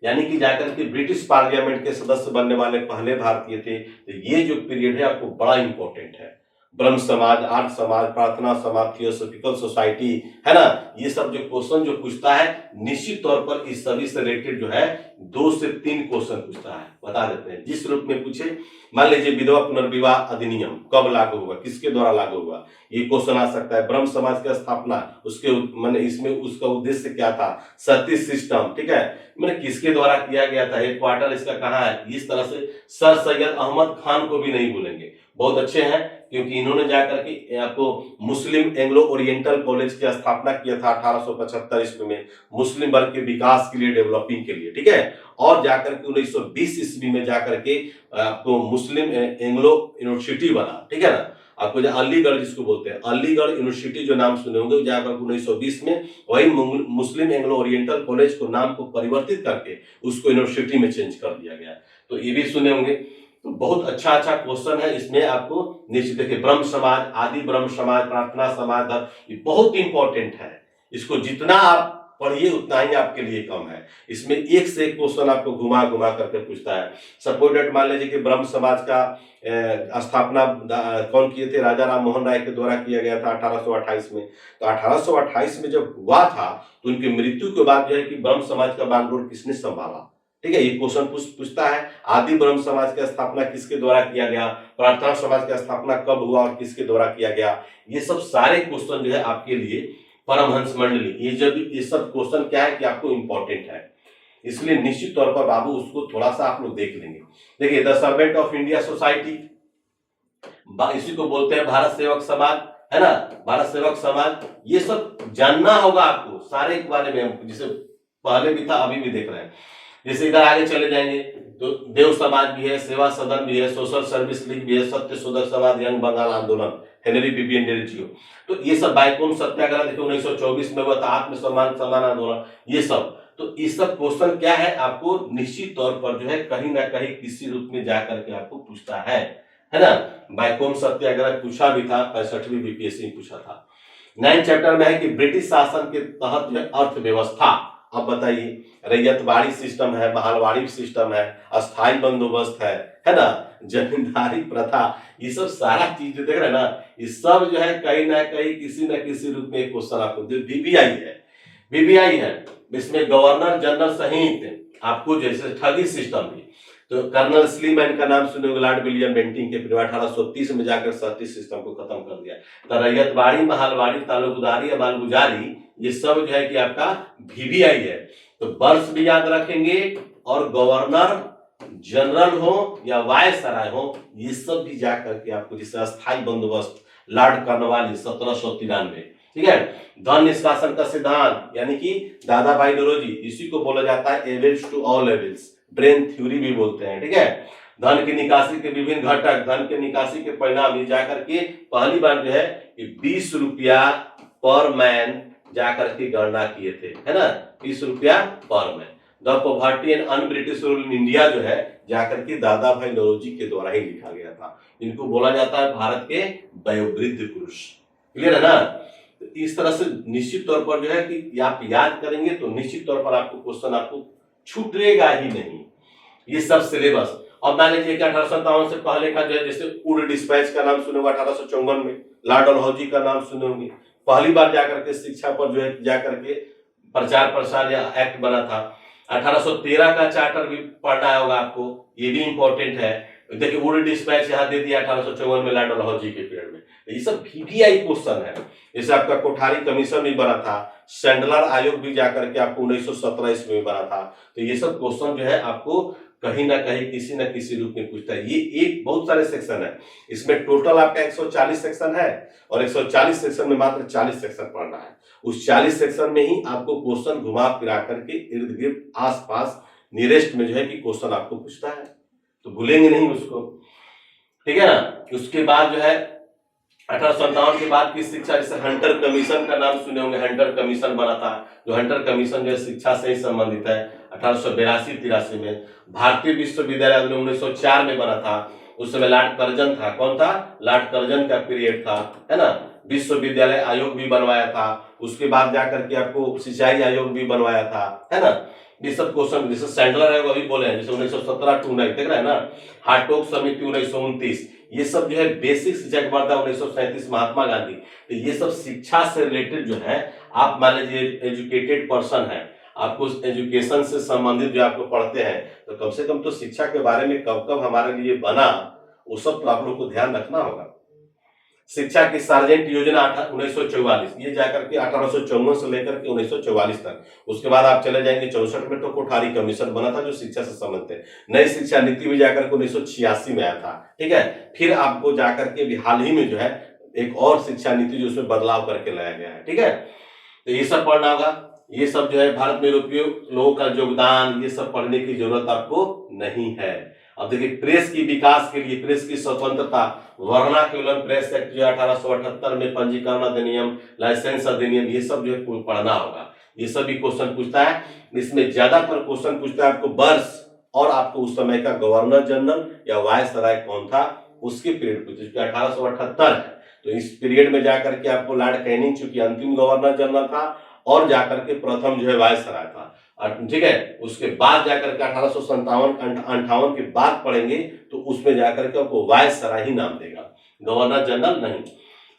यानी कि जाकर के ब्रिटिश पार्लियामेंट के सदस्य बनने वाले पहले भारतीय थे। तो ये जो पीरियड है आपको बड़ा इंपॉर्टेंट है। ब्रह्म समाज, आर्य समाज, प्रार्थना समाज, थियोसॉफिकल सोसाइटी, है ना, ये सब जो क्वेश्चन जो पूछता है, निश्चित तौर पर इस सभी से रिलेटेड जो है 2 से 3 क्वेश्चन पूछता है। बता देते हैं जिस रूप में पूछे। मान लीजिए विधवा पुनर्विवाह अधिनियम कब लागू हुआ, किसके द्वारा लागू हुआ, ये क्वेश्चन आ सकता है। ब्रह्म समाज की स्थापना, उसके मैंने इसमें उसका उद्देश्य क्या था, सती सिस्टम, ठीक है, मैंने किसके द्वारा किया गया था, हेडक्वार्टर इसका कहाँ है। इस तरह से सर सैयद अहमद खान को भी नहीं भूलेंगे, बहुत अच्छे हैं, क्योंकि इन्होंने जाकर के आपको मुस्लिम एंग्लो ओरिएंटल कॉलेज की स्थापना किया था 1875 ईस्वी में, मुस्लिम वर्ग के विकास के लिए, डेवलपिंग के लिए, ठीक है। और जाकर के 1920 ईस्वी में जाकर के आपको मुस्लिम एंग्लो यूनिवर्सिटी बना, ठीक है ना। आपको जो अलीगढ़ जिसको बोलते हैं, अलीगढ़ यूनिवर्सिटी जो नाम सुने होंगे, जाकर 1920 में वही मुस्लिम एंग्लो ओरिएंटल कॉलेज को नाम को परिवर्तित करके उसको यूनिवर्सिटी में चेंज कर दिया गया। तो ये भी सुने होंगे। तो बहुत अच्छा अच्छा क्वेश्चन है इसमें। आपको निश्चित देखिए, ब्रह्म समाज, आदि ब्रह्म समाज, प्रार्थना समाज, ये बहुत इंपॉर्टेंट है। इसको जितना आप पढ़िए उतना ही आपके लिए कम है। इसमें एक से एक क्वेश्चन आपको घुमा घुमा करके पूछता है। सपोर्टेड मान लीजिए कि ब्रह्म समाज का स्थापना कौन किए थे? राजा राम मोहन राय के द्वारा किया गया था 1828 में। तो 1828 में जब हुआ था तो उनकी मृत्यु के बाद जो है कि ब्रह्म समाज का बागडोर किसने संभाला? ठीक है, ये क्वेश्चन पूछता है। आदि ब्रह्म समाज की स्थापना किसके द्वारा किया गया? प्रार्थना समाज की स्थापना कब हुआ और किसके द्वारा किया गया? ये सब सारे क्वेश्चन जो है आपके लिए परमहंस मंडली, ये सब क्वेश्चन क्या है कि आपको इंपॉर्टेंट है, इसलिए निश्चित तौर पर बाबू उसको थोड़ा सा आप लोग देख लेंगे। देखिए, the servant of India society, इसी को बोलते हैं भारत सेवक समाज, है ना, भारत सेवक समाज। ये सब जानना होगा आपको सारे के बारे में, जिसे पहले भी था अभी भी देख रहे हैं। जैसे इधर आगे चले जाएंगे तो देव समाज भी है, सेवा सदन भी है, सोशल सर्विस लीग भी है, सत्य शोधक समाज, यंग बंगाल आंदोलन, हेनरी बिबियन डेरिजियो। तो ये सब बाइकोम सत्याग्रह देखो 1924 में हुआ था, आत्मसम्मान सम्मान आंदोलन, ये सब। तो ये सब क्वेश्चन क्या है आपको निश्चित तौर पर जो है कहीं ना कहीं किसी रूप में जाकर के आपको पूछता है ना। बाइकोम सत्याग्रह पूछा भी था, 65वीं बीपीएससी पूछा था। 9 चैप्टर में है कि ब्रिटिश शासन के तहत जो अर्थव्यवस्था, अब बताइए, रैयतवाड़ी सिस्टम है, महलवाड़ी सिस्टम है, अस्थाई बंदोबस्त है ना, जमींदारी प्रथा, ये सब सारा चीज जो देख रहे हैं ना, ये सब जो है कहीं ना कहीं किसी न किसी रूप में क्वेश्चन आपको बीबीआई है, इसमें गवर्नर जनरल सहित आपको जैसे ठगी सिस्टम भी। तो कर्नल स्लीमैन का नाम सुने होंगे, लॉर्ड विलियम बेंटिंग के परिवार 1830 में जाकर सहती सिस्टम को खत्म कर दिया। तो रैयतवाड़ी, महलवाड़ी, तालुकदारी या मालगुजारी, ये सब जो है कि आपका बीबीआई है। तो वर्ष भी याद रखेंगे, और गवर्नर जनरल हो या वायसराय हो, ये सब भी जाकर के आपको, जैसे अस्थाई बंदोबस्त, लॉर्ड कर्नवालिस 1793, ठीक है। धन निष्कासन का सिद्धांत यानी कि दादा भाई नौरोजी, इसी को बोला जाता है evils to all evils, brain theory भी बोलते हैं, ठीक है। धन की निकासी के विभिन्न घटक, धन के निकासी के परिणाम, ये जाकर के पहली बार जो है 20 रुपया पर मैन जाकर के गणना किए थे, है ना, 20 रुपया पर man. The poverty and un British rule in India जो है जाकर के दादा भाई नौरोजी के द्वारा ही लिखा गया था। इनको बोला जाता है भारत के वयोवृद्ध पुरुष। क्लियर है ना। तो इस तरह से निश्चित तौर पर जो है कि आप याद करेंगे तो निश्चित तौर पर आपको क्वेश्चन आपको छूटेगा ही नहीं, ये सब सिलेबस। और मान लीजिए कि 1857 से पहले का जो है, जैसे वुड डिस्पैच का नाम सुने होगा 1854 में, लॉर्ड डलहौजी का नाम सुने होंगे। पहली बार जाकर के शिक्षा पर जो है जाकर के प्रचार प्रसार या एक्ट बना था। 1813 का चार्टर भी पढ़ना होगा आपको, ये भी इंपॉर्टेंट है। देखिए वुड डिस्पैच यहाँ दे दिया 1854 में लॉर्ड डलहौजी के पीरियड में। ये सब बीबीआई क्वेश्चन है। जैसे आपका कोठारी कमीशन भी बना था, सैंडलर आयोग भी जाकर के आपको 1917 में बना था। तो ये सब क्वेश्चन जो है आपको कहीं ना कहीं किसी न किसी रूप में पूछता है। ये एक बहुत सारे सेक्शन है, इसमें टोटल आपका 140 सेक्शन है, और 140 सेक्शन में मात्र 40 सेक्शन पढ़ना है। उस 40 सेक्शन में ही आपको क्वेश्चन घुमा फिरा करके इर्द गिर्द आसपास नियरेस्ट में जो है कि क्वेश्चन आपको पूछता है, तो भूलेंगे नहीं उसको, ठीक है ना। उसके बाद जो है 1857 के बाद की शिक्षा, जैसे हंटर कमीशन का नाम सुने होंगे, हंटर कमीशन बना था, जो हंटर कमीशन जो है शिक्षा से ही संबंधित है, 1882-83 में। भारतीय विश्वविद्यालय 1904 में बना था, उस समय लॉर्ड कर्जन था। कौन था? लॉर्ड कर्जन का पीरियड था, है ना। विश्वविद्यालय आयोग भी बनवाया था, उसके बाद जाकर के आपको सिंचाई आयोग भी बनवाया था, है ना। ये सब क्वेश्चन, जैसे सैंडलर आयोग अभी बोले हैं, जैसे 1917 टू 19 देख रहे हैं ना, हार्टोग समिति 1929, ये सब जो है बेसिक शिक्षा के बाद 1937 महात्मा गांधी। तो ये सब शिक्षा से रिलेटेड जो है, आप मान लीजिए एजुकेटेड पर्सन है, आपको एजुकेशन से संबंधित जो आपको पढ़ते हैं, तो कम से कम तो शिक्षा के बारे में कब कब हमारे लिए बना, वो सब तो आप लोग को ध्यान रखना होगा। शिक्षा की सार्वजनिक योजना 1944, ये जाकर के 1854 से लेकर के 1944 तक। उसके बाद आप चले जाएंगे 64 में, तो कोठारी कमीशन बना था जो शिक्षा से संबंधित है। नई शिक्षा नीति भी जाकर के 1986 में आया था, ठीक है। फिर आपको जाकर के भी हाल ही में जो है एक और शिक्षा नीति जो उसमें बदलाव करके लाया गया है, ठीक है। तो ये सब पढ़ना होगा। ये सब जो है भारत में यूरोपीय लोगों का योगदान, ये सब पढ़ने की जरूरत आपको नहीं है। अब देखिए प्रेस की विकास के लिए, प्रेस की स्वतंत्रता, वर्णाकुलम प्रेस एक्ट जो 1878 में, पंजीकरण अधिनियम, लाइसेंस अधिनियम, ये सब जो है पढ़ना होगा। ये सब भी क्वेश्चन पूछता है। इसमें ज्यादातर क्वेश्चन पूछता है आपको वर्ष और आपको उस समय का गवर्नर जनरल या वायसराय कौन था उसके पीरियड पूछे, 1878 है। तो इस पीरियड में जाकर के आपको लॉर्ड कैनिंग चूंकि अंतिम गवर्नर जनरल था और जाकर के प्रथम जो है वायसराय था, ठीक है। उसके बाद जाकर के 1857-58 के बाद पढ़ेंगे तो उसमें जाकर के आपको वायसराय ही नाम देगा, गवर्नर जनरल नहीं।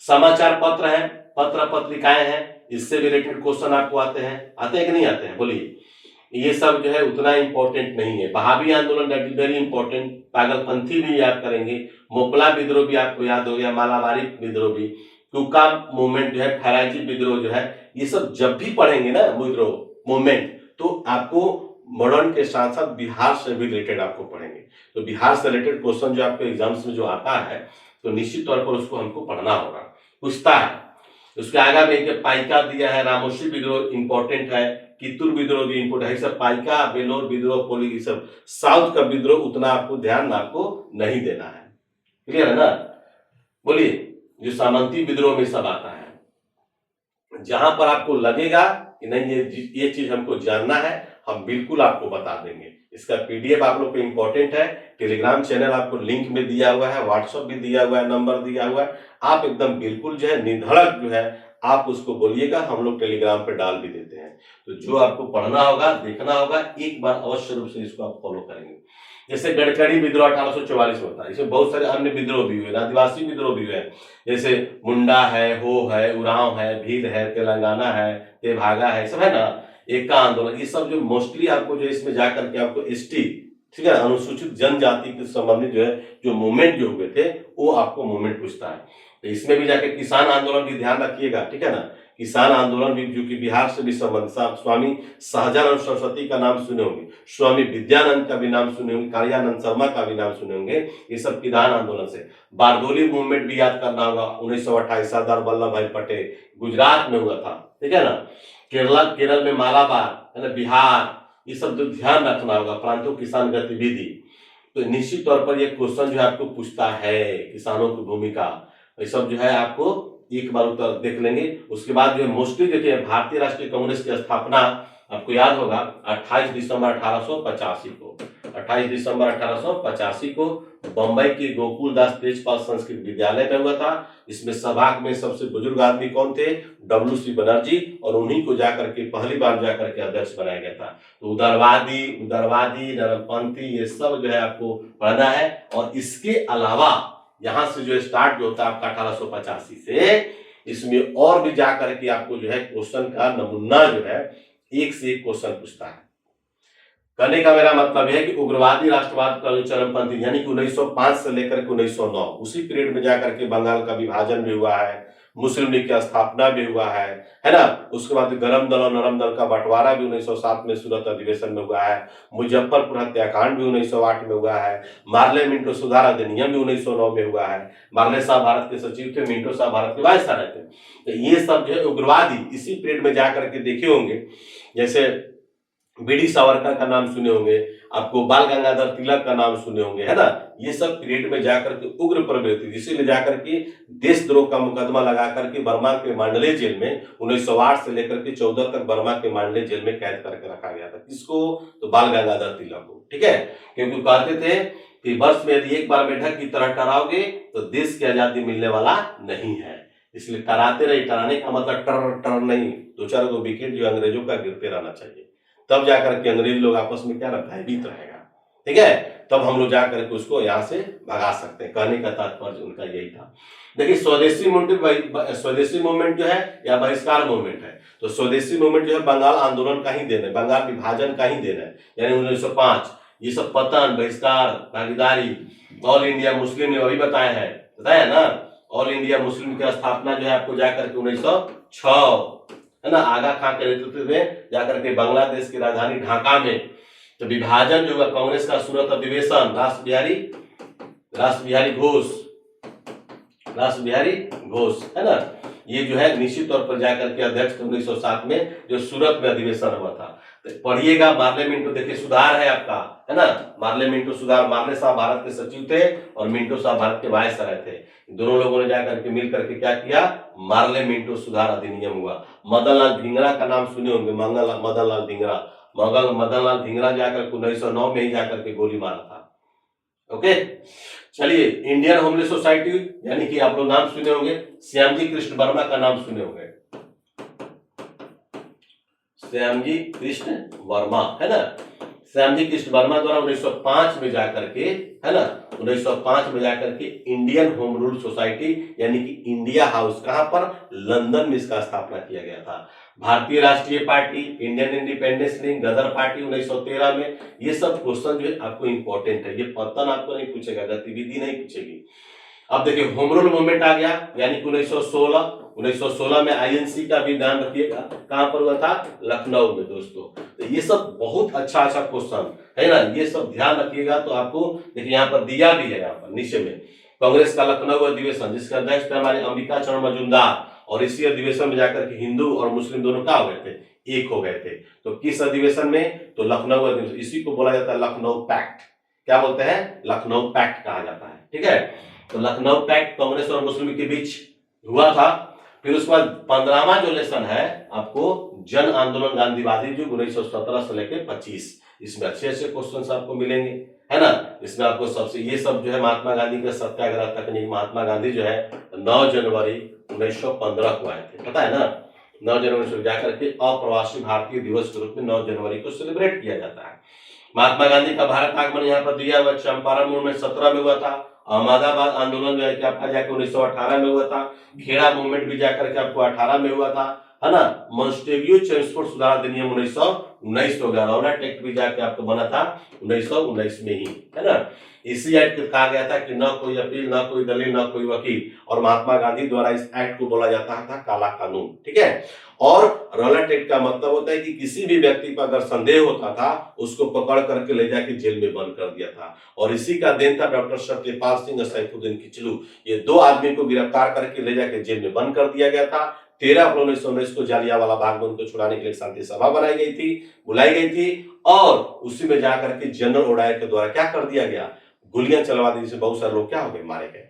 समाचार पत्र है, पत्र पत्रिकाएं हैं, इससे रिलेटेड क्वेश्चन आपको आते हैं कि नहीं आते हैं, बोलिए। ये सब जो है उतना इंपॉर्टेंट नहीं है। बहावी आंदोलन दैट इज वेरी इंपॉर्टेंट, पागलपंथी भी याद करेंगे, मोकला विद्रोह भी आपको याद हो गया, मालाबारी विद्रोह भी, कुका मूवमेंट जो है, फैराजी विद्रोह जो है, ये सब जब भी पढ़ेंगे ना विद्रोह मूवमेंट तो आपको मॉडर्न के साथ साथ बिहार से भी रिलेटेड आपको पढ़ेंगे। तो बिहार से रिलेटेड क्वेश्चन जो आपको एग्जाम्स में जो आता है तो निश्चित तौर पर उसको हमको पढ़ना होगा, पूछता है। उसके आगे में एक पाइका दिया है, रामोशी विद्रोह इंपॉर्टेंट है, कित्तूर विद्रोह भी इंपॉर्टेंट है, सब पाइका, बेलोर विद्रोह, पोली, सब साउथ का विद्रोह उतना आपको ध्यान आपको नहीं देना है, क्लियर है ना। बोलिए, जो सामंती विद्रोह में सब आता है, जहां पर आपको लगेगा कि नहीं ये चीज हमको जानना है, हम बिल्कुल आपको बता देंगे। इसका पीडीएफ आप लोग को इंपॉर्टेंट है, टेलीग्राम चैनल आपको लिंक में दिया हुआ है, व्हाट्सएप भी दिया हुआ है, नंबर दिया हुआ है, आप एकदम बिल्कुल जो है निधड़क जो है आप उसको बोलिएगा, हम लोग टेलीग्राम पे डाल भी देते हैं। तो जो आपको पढ़ना होगा, देखना होगा, एक बार अवश्य रूप से इसको आप फॉलो करेंगे। जैसे गडकरी विद्रोह 1844 में होता है, इसमें बहुत सारे अन्य विद्रोह भी हुए, आदिवासी विद्रोह भी हुए, जैसे मुंडा है, हो है, उरांव है, भील है, तेलंगाना है, तेभागा है, सब है ना, एका आंदोलन, ये सब जो मोस्टली आपको जो इसमें जाकर के आपको एसटी, ठीक है, अनुसूचित जनजाति के संबंधित जो है जो मूवमेंट जो हुए थे वो आपको मूवमेंट पूछता है। तो इसमें भी जाके किसान आंदोलन भी ध्यान रखिएगा, ठीक है ना, किसान आंदोलन भी जो कि बिहार से भी संबंधित, स्वामी सहजानंद सरस्वती का नाम सुने होंगे, स्वामी विद्यानंद का भी नाम सुने होंगे, कार्यानंद शर्मा का भी नाम सुने होंगे, ये सब किसान आंदोलन से। बारडोली मूवमेंट भी याद करना होगा, 1928 सरदार वल्लभ भाई पटेल, गुजरात में हुआ था, ठीक है ना। केरल में मालाबार, है ना, बिहार, ये सब जो ध्यान रखना होगा, प्रांतों किसान गतिविधि। तो निश्चित तौर पर ये क्वेश्चन जो है आपको पूछता है, किसानों की भूमिका, ये सब जो है आपको एक बार उत्तर देख लेंगे। उसके बाद जो है मोस्टली देखिए, भारतीय राष्ट्रीय कांग्रेस की स्थापना आपको याद होगा 28 दिसंबर 1885 को, 28 दिसंबर 1885 को बंबई के गोकुलदास तेजपाल संस्कृत विद्यालय में हुआ था। इसमें सभा में सबसे बुजुर्ग आदमी कौन थे, डब्ल्यू.सी. बनर्जी, और उन्हीं को जाकर के पहली बार जाकर के अध्यक्ष बनाया गया था। तो उदारवादी, नरमपंथी, ये सब जो है आपको पढ़ना है। और इसके अलावा यहाँ से जो स्टार्ट जो होता है आपका 1885 से, इसमें और भी जाकर के आपको जो है क्वेश्चन का नमूना जो है एक से एक क्वेश्चन पूछता है। कहने का मेरा मतलब है कि उग्रवादी राष्ट्रवाद का चरमपंथी यानी कि 1905 से लेकर के 1909 उसी पीरियड में जाकर के बंगाल का विभाजन भी हुआ है, मुस्लिम लीग की स्थापना भी हुआ है ना। उसके बाद गरम दल और नरम दल का बंटवारा भी 1907 में सूरत अधिवेशन में हुआ है, मुजफ्फरपुर हत्याकांड भी 1908 में हुआ है, मार्ले मिंटो सुधार अधिनियम भी 1909 में हुआ है। मार्ले साहब भारत के सचिव थे, मिंटो साहब भारत के वायसराय थे। तो ये सब जो है उग्रवादी इसी पीरियड में जाकर के देखे होंगे। जैसे बीडी सावरकर का नाम सुने होंगे, आपको बाल गंगाधर तिलक का नाम सुने होंगे, है ना। ये सब पीरियड में जाकर के उग्र प्रवृत्ति, इसीलिए जाकर के देशद्रोह का मुकदमा लगा करके बर्मा के मांडले जेल में 1908 से लेकर के 14 तक बर्मा के मांडले जेल में कैद करके रखा गया था। किसको, तो बाल गंगाधर तिलक को, ठीक है। क्योंकि कहते थे कि वर्ष में यदि एक बार मेढक की तरह टराओगे तो देश की आजादी मिलने वाला नहीं है, इसलिए टराते रहे। टराने का मतलब टर नहीं, दो चार गो विकेट जो अंग्रेजों का गिरते रहना चाहिए, तब जाकर के अंग्रेज लोग आपस में क्या भयभीत रहेगा, ठीक है, तब हम लोग जाकर के उसको यहाँ से भगा सकते हैं। कहने का तात्पर्य उनका यही था। देखिए स्वदेशी मूवमेंट जो है या बहिष्कार मूवमेंट है, तो स्वदेशी मूवमेंट जो है बंगाल आंदोलन का ही देन है, बंगाल विभाजन का ही देन है, यानी 1905। ये सब पतन, बहिष्कार, भागीदारी, ऑल इंडिया मुस्लिम ने अभी बताया ना, ऑल इंडिया मुस्लिम की स्थापना जो है आपको जाकर के 1906, है ना, आगा खां के नेतृत्व में जाकर के बांग्लादेश की राजधानी ढाका में। तो विभाजन जो हुआ, कांग्रेस का सूरत अधिवेशन, रास बिहारी घोष, है ना, ये जो है निश्चित तौर पर जाकर के अध्यक्ष 1907 में जो सूरत में अधिवेशन हुआ था। तो पढ़िएगा। मार्ले मिंटो देखिए सुधार है आपका, है ना, मार्ले मिंटो सुधार, मार्ले साहब भारत के सचिव थे और मिंटो साहब भारत के वायसराय थे। दोनों लोगों ने जाकर के मिल करके क्या किया, मार्ले मिंटो सुधार अधिनियम हुआ। मदन लाल धिंगरा का नाम सुने होंगे, मदन लाल धिंगरा मगर मदनलाल धिंगरा जाकर 1909 में ही जाकर के गोली मारा था। ओके, चलिए, इंडियन होमली सोसाइटी यानी कि आप लोग नाम सुने होंगे, श्यामजी कृष्ण वर्मा का नाम सुने होंगे, श्यामजी कृष्ण वर्मा, है ना। श्यामजी कृष्ण वर्मा द्वारा 1905 में जाकर के, है ना, 1905 में जाकर के इंडियन होम रूल सोसाइटी यानी कि इंडिया हाउस, कहां पर, लंदन में इसका स्थापना किया गया था। भारतीय राष्ट्रीय पार्टी, इंडियन इंडिपेंडेंस लीग, गदर पार्टी 1913 में। ये सब क्वेश्चन जो है आपको इंपॉर्टेंट है, ये पतन आपको नहीं पूछेगा, गतिविधि नहीं पूछेगी। अब देखिए, होम रूल मूवमेंट आ गया यानी कि 1916 में आईएनसी का भी नाम रखिएगा, कहां पर हुआ था, लखनऊ में दोस्तों। तो ये सब बहुत अच्छा क्वेश्चन है ना, ये सब ध्यान रखिएगा। तो आपको देखिए यहाँ पर दिया भी है, यहाँ पर नीचे में, कांग्रेस का लखनऊ अधिवेशन जिसके अध्यक्ष थे हमारे अंबिका चरण मजूमदार, और इसी अधिवेशन में जाकर के हिंदू और मुस्लिम दोनों क्या हो गए थे, एक हो गए थे। तो किस अधिवेशन में, तो लखनऊ अधिवेशन, इसी को बोला जाता है लखनऊ पैक्ट। क्या बोलते हैं, लखनऊ पैक्ट कहा जाता है, ठीक है। तो लखनऊ पैक्ट कांग्रेस और मुस्लिम के बीच हुआ था। फिर उसके बाद 15वां जो लेसन है आपको, जन आंदोलन गांधीवादी युग 1917 से लेकर 25, इसमें अच्छे क्वेश्चन आपको मिलेंगे, है ना। इसमें आपको सबसे ये सब जो है महात्मा गांधी का सत्याग्रह तकनीक, महात्मा गांधी जो है 9 जनवरी 1915 को आए थे, पता है ना। 9 जनवरी से जाकर के अप्रवासी भारतीय दिवस के रूप में 9 जनवरी को सेलिब्रेट किया जाता है। महात्मा गांधी का भारत आगमन यहाँ पर दिया हुआ, चंपारण मूवमेंट 17 में हुआ था। अहमदाबाद आंदोलन जो है कि आपका जाके 1918 में हुआ था। खेड़ा मूवमेंट भी जाकर के आपको 18 में हुआ था, है ना। मॉन्टेग्यू ट्रांसपोर्ट सुधार अधिनियम 1919 हो गया। रौलट एक्ट भी जाके आपको बना था 1919 में ही, है ना। इसी एक्ट में कहा गया था कि न कोई अपील, न कोई दलील, न कोई वकील, और महात्मा गांधी द्वारा इस एक्ट को बोला जाता था काला कानून, ठीक है। और रौलट एक्ट का मतलब होता है कि किसी भी व्यक्ति पर अगर संदेह होता था उसको पकड़ करके ले जाके जेल में बंद कर दिया था। और इसी का देन था डॉक्टर सत्यपाल सिंह और सैफुद्दीन किचलू, ये 2 आदमी को गिरफ्तार करके ले जाके जेल में बंद कर दिया गया था। 13 अप्रैल 1919 को जालियांवाला बाग में उनको छुड़ाने के लिए शांति सभा बनाई गई थी, बुलाई गई थी, और उसी में जाकर के जनरल ओडायर के द्वारा क्या कर दिया गया, गोलियां चलवा दी, जिससे बहुत सारे लोग क्या हो गए, मारे गए।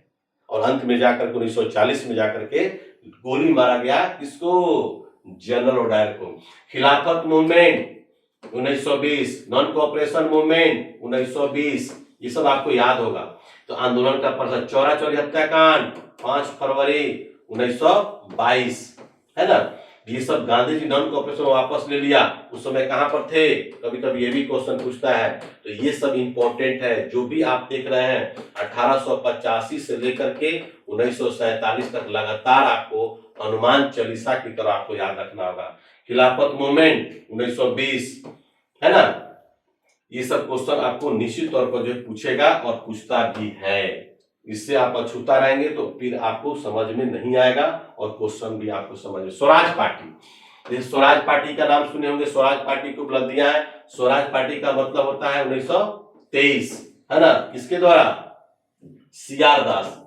और अंत में जाकर 1940 में जाकर के गोली मारा गया, किसको, जनरल ओडायर को। खिलाफत मूवमेंट 1920, नॉन कोऑपरेशन मूवमेंट 1920, ये सब आपको याद होगा। तो आंदोलन का प्रसार, चौरा चौरी हत्याकांड 5 फरवरी 1922, है ना। ये सब गांधी जी नॉन कोऑपरेशन वापस ले लिया, उस समय कहां पर थे, कभी कभी ये भी क्वेश्चन पूछता है। तो ये सब इंपॉर्टेंट है, जो भी आप देख रहे हैं 1885 से लेकर के 1947 तक लगातार आपको हनुमान चालीसा की तरह आपको याद रखना होगा। खिलाफत मूवमेंट 1920, है ना। ये सब क्वेश्चन आपको निश्चित तौर पर जो पूछेगा और पूछता भी है। इससे आप अछूता रहेंगे तो फिर आपको समझ में नहीं आएगा और क्वेश्चन भी आपको समझ में। स्वराज पार्टी, स्वराज पार्टी का नाम सुने होंगे, स्वराज पार्टी की उपलब्धियां है। स्वराज पार्टी का मतलब होता है 1923, है ना। किसके द्वारा, सीआर दास,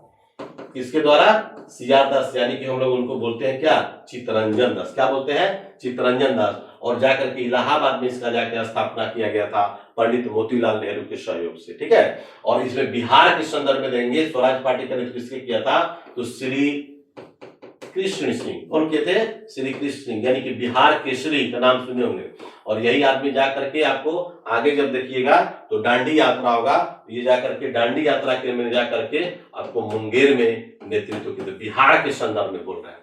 किसके द्वारा, सीआर दास, यानी कि हम लोग उनको बोलते हैं क्या, चित्तरंजन दास। क्या बोलते हैं, चित्तरंजन दास। और जाकर के इलाहाबाद में इसका जाकर स्थापना किया गया था पंडित मोतीलाल नेहरू के सहयोग से, ठीक है। और इसमें बिहार के संदर्भ में देंगे, स्वराज पार्टी का नेतृत्व किसने किया था, तो श्री कृष्ण सिंह। कौन के थे, श्री कृष्ण सिंह, यानी कि बिहार केसरी का नाम सुने होंगे। और यही आदमी जाकर के आपको आगे जब देखिएगा तो दांडी यात्रा होगा, ये जाकर के दांडी यात्रा के में जाकर के आपको मुंगेर में नेतृत्व किया, बिहार के संदर्भ में बोल रहे हैं,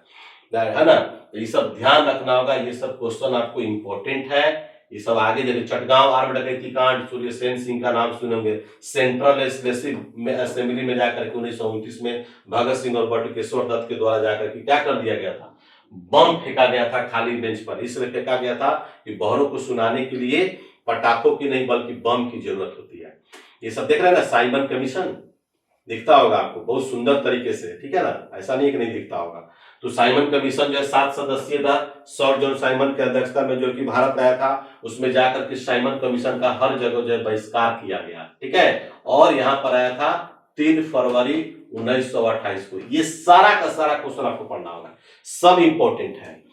है ना। तो ये सब ध्यान रखना होगा, ये सब क्वेश्चन आपको इंपॉर्टेंट है। ये सब आगे जैसे चटगांव आर्म डकैती कांड, सूर्यसेन सिंह का नाम सुनेंगे। सेंट्रल लेजिस्लेटिव असेंबली में जाकर के 1929 में भगत सिंह और बटुकेश्वर दत्त के द्वारा जाकर के क्या कर दिया गया था, बम फेंका गया था खाली बेंच पर। इसलिए फेंका गया था कि बहनों को सुनाने के लिए पटाखों की नहीं बल्कि बम की जरूरत होती है। ये सब देख रहे हैं ना, साइमन कमीशन दिखता होगा आपको बहुत सुंदर तरीके से, ठीक है ना, ऐसा नहीं कि नहीं दिखता होगा। तो साइमन कमीशन जो है 7 सदस्यीय था, सर जॉन साइमन की अध्यक्षता में जो कि भारत आया था, उसमें जाकर के साइमन कमीशन का हर जगह जो है बहिष्कार किया गया, ठीक है। और यहाँ पर आया था 3 फरवरी 1928 को। ये सारा का सारा क्वेश्चन आपको पढ़ना होगा, सब इंपॉर्टेंट है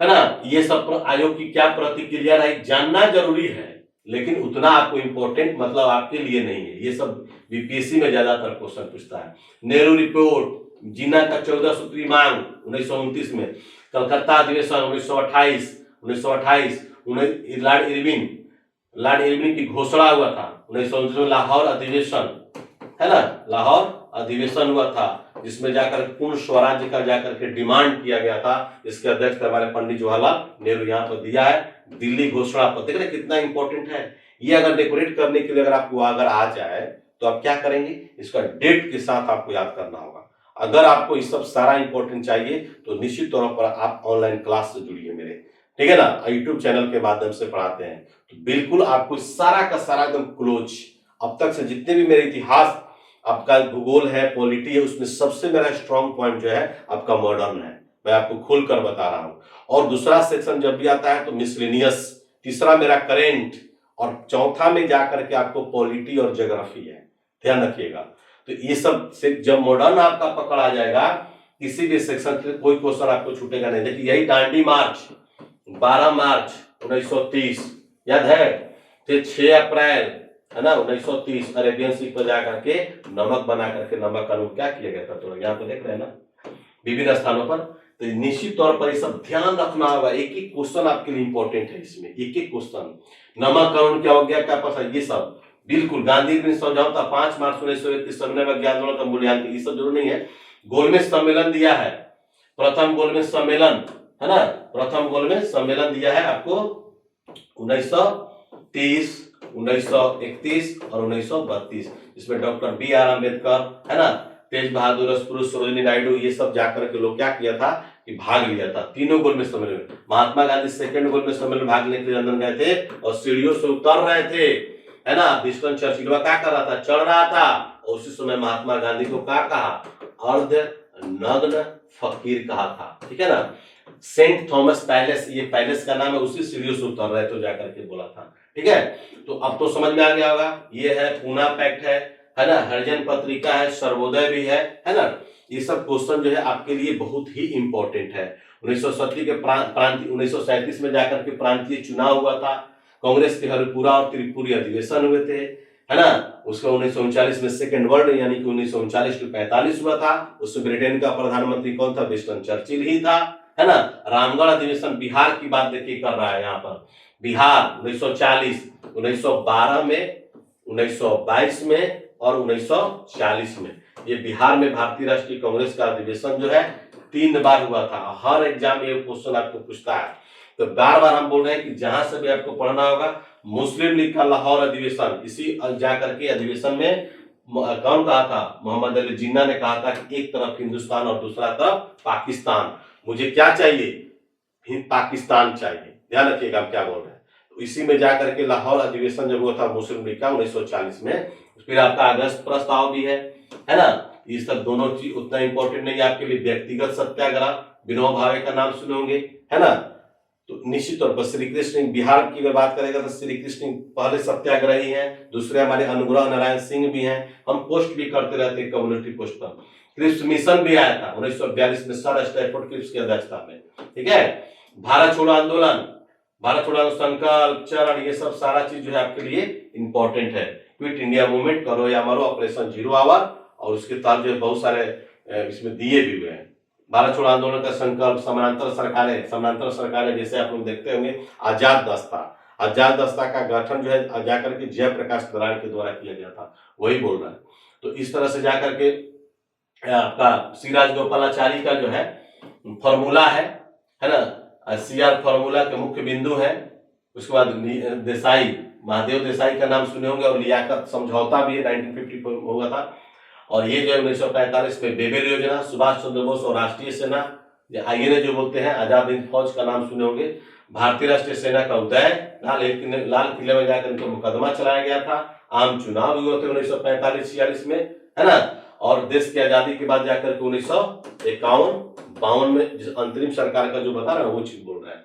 ना। ये सब आयोग की क्या प्रतिक्रिया रही जानना जरूरी है, लेकिन उतना आपको इंपॉर्टेंट मतलब आपके लिए नहीं है। ये सब बीपीएससी में ज्यादातर क्वेश्चन पूछता है। नेहरू रिपोर्ट, जिन्ना का 14 सूत्री मांग 1929 में, कलकत्ता अधिवेशन 1928, लॉर्ड इरविन लॉर्ड इरविन की घोषणा हुआ था 1919 में, लाहौर अधिवेशन, है ना, लाहौर अधिवेशन हुआ था जिसमें जाकर पूर्ण स्वराज्य का जाकर के डिमांड किया गया था। इसके अध्यक्ष हमारे पंडित जवाहरलाल नेहरू यहाँ पर दिया है। दिल्ली घोषणा पत्र, देख रहे कितना इंपॉर्टेंट है ये। अगर डेकोरेट करने के लिए अगर आपको अगर आ जाए तो आप क्या करेंगे, इसका डेट के साथ आपको याद करना होगा। अगर आपको ये सब सारा इंपॉर्टेंट चाहिए तो निश्चित तौर पर आप ऑनलाइन क्लास से जुड़िए मेरे, ठीक है ना, यूट्यूब चैनल के माध्यम से पढ़ाते हैं। तो बिल्कुल आपको सारा का सारा एकदम क्लोज, अब तक से जितने भी मेरे इतिहास, आपका भूगोल है, पॉलिटी है, उसमें सबसे मेरा स्ट्रॉन्ग पॉइंट जो है आपका मॉडर्न है, मैं आपको खोलकर बता रहा हूं। और दूसरा सेक्शन जब भी आता है तो मिसलेनियस, तीसरा मेरा करेंट, और चौथा में जाकर के आपको पॉलिटी और ज्योग्राफी है, ध्यान रखिएगा। तो ये सब से जब मॉडर्न आपका पकड़ आ जाएगा, किसी भी सेक्शन से कोई क्वेश्चन आपको छूटेगा नहीं। देखिए यही दांडी मार्च 12 मार्च 1930 याद है, फिर 6 अप्रैल है ना 1930 अरेबियन सी पर जाकर के नमक बना करके नमक कानून क्या किया गया था, तो यहाँ पे देख रहे हैं ना विभिन्न स्थानों पर। तो निश्चित तौर पर ये सब ध्यान रखना होगा, एक एक क्वेश्चन आपके लिए इंपॉर्टेंट है इसमें, एक एक क्वेश्चन। नमक कानून क्या हो गया, क्या पता, ये सब बिल्कुल गांधी ने समझौता 5 मार्च 1931 समन्वय विज्ञान आंदोलन का मूल्यांकन, ये सब जरूर नहीं है। गोलमेज सम्मेलन दिया है, प्रथम गोलमेज सम्मेलन, है ना, प्रथम गोलमेज सम्मेलन दिया है आपको 1930, 1931 और 1932, इसमें डॉक्टर बी.आर. अम्बेडकर, है ना, तेज बहादुर पुरुष, सरोजिनी नायडू, ये सब जाकर के लोग क्या किया था कि भाग लिया था तीनों गोलमेज सम्मेलन में। महात्मा गांधी सेकंड गोलमेज सम्मेलन भाग लेने के लिए लंदन गए थे और सीढ़ियों से उतर रहे थे, है ना, विंस्टन चर्चिल क्या कर रहा था, चढ़ रहा था, और उसी समय महात्मा गांधी को क्या कहा, अर्ध नग्न फकीर कहा था, ठीक है ना। सेंट थॉमस पैलेस, ये पैलेस का नाम है, उसी सीढ़ियों से उतर रहे थे जाकर के बोला था, ठीक है। तो अब तो समझ में आ गया होगा, ये है पूना पैक्ट है ना, हरिजन पत्रिका है, सर्वोदय भी है ना। ये सब क्वेश्चन जो है आपके लिए बहुत ही इंपॉर्टेंट है। 1937 के प्रांतीय 1937 में जाकर के प्रांतीय चुनाव हुआ था, कांग्रेस के हरिपुरा और त्रिपुरी अधिवेशन हुए थे, है ना। उसका 1939 में सेकेंड वर्ल्ड यानी कि 1939 से 45 हुआ था, उसमें ब्रिटेन का प्रधानमंत्री कौन था, विंस्टन चर्चिल ही था, है ना। रामगढ़ अधिवेशन, बिहार की बात देखिए कर रहा है यहाँ पर, बिहार 1940, 1912 में, 1922 में और 1940 में, ये बिहार में भारतीय राष्ट्रीय कांग्रेस का अधिवेशन जो है 3 बार हुआ था। हर एग्जाम ये क्वेश्चन आपको पूछता है, तो बार बार हम बोल रहे हैं कि जहां से भी आपको पढ़ना होगा, मुस्लिम लीग का लाहौर अधिवेशन, इसी जाकर के अधिवेशन में कौन कहा था, मोहम्मद अली जिन्ना ने कहा था कि एक तरफ हिंदुस्तान और दूसरा तरफ पाकिस्तान, मुझे क्या चाहिए, पाकिस्तान चाहिए, ध्यान रखिएगा आप क्या बोल रहे हैं। तो इसी में जाकर के लाहौर अधिवेशन जब हुआ था मुस्लिम लीग का 1940 में, फिर आपका अगस्त प्रस्ताव भी है ना। ये सब दोनों चीज उतना इंपॉर्टेंट नहीं है आपके लिए। व्यक्तिगत सत्याग्रह, विनोबा भावे का नाम सुने होंगे, है ना। तो निश्चित तौर पर श्री कृष्ण, बिहार की मैं बात करेगा तो श्री कृष्ण पहले सत्याग्रही हैं, दूसरे हमारे अनुग्रह नारायण सिंह भी हैं, हम पोस्ट भी करते रहते हैं कम्युनिटी पोस्ट पर। क्रिप्स मिशन भी आया था 1942 में सर स्टैफोर्ड क्रिप्स की अध्यक्षता में, ठीक है। भारत छोड़ो आंदोलन, भारत छोड़ो संकल्प, चरण, ये सब सारा चीज जो है आपके लिए इंपॉर्टेंट है। क्विट इंडिया मूवमेंट, करो या मरो, ऑपरेशन जीरो आवर, और उसके तहत जो बहुत सारे इसमें दिए भी हुए हैं। भारत छोड़ो आंदोलन का संकल्प, समानांतर सरकारें जैसे आप लोग देखते होंगे, आजाद दस्ता का गठन जो है जाकर के जयप्रकाश नारायण के द्वारा किया गया था, वही बोल रहा है। तो इस तरह से जाकर के आपका श्री राजगोपालाचारी का जो है फॉर्मूला है ना, सीआर फॉर्मूला के मुख्य बिंदु है। उसके बाद देसाई, महादेव देसाई का नाम सुने होंगे, और लियाकत समझौता भी 1950 हुआ था। और ये जो है 1945 में बेबेल योजना, सुभाष चंद्र बोस और राष्ट्रीय सेना, आईएनए जो बोलते हैं, आजाद हिंद फौज का नाम सुने होंगे। भारतीय राष्ट्रीय सेना का उदय, लाल किले में जाकर इनको मुकदमा चलाया गया था। आम चुनाव हुए थे 1945-46 में, है ना। और देश की आजादी के बाद जाकर के 1951-52 में जिस अंतरिम सरकार का जो बता रहा है वो चीज बोल रहा है।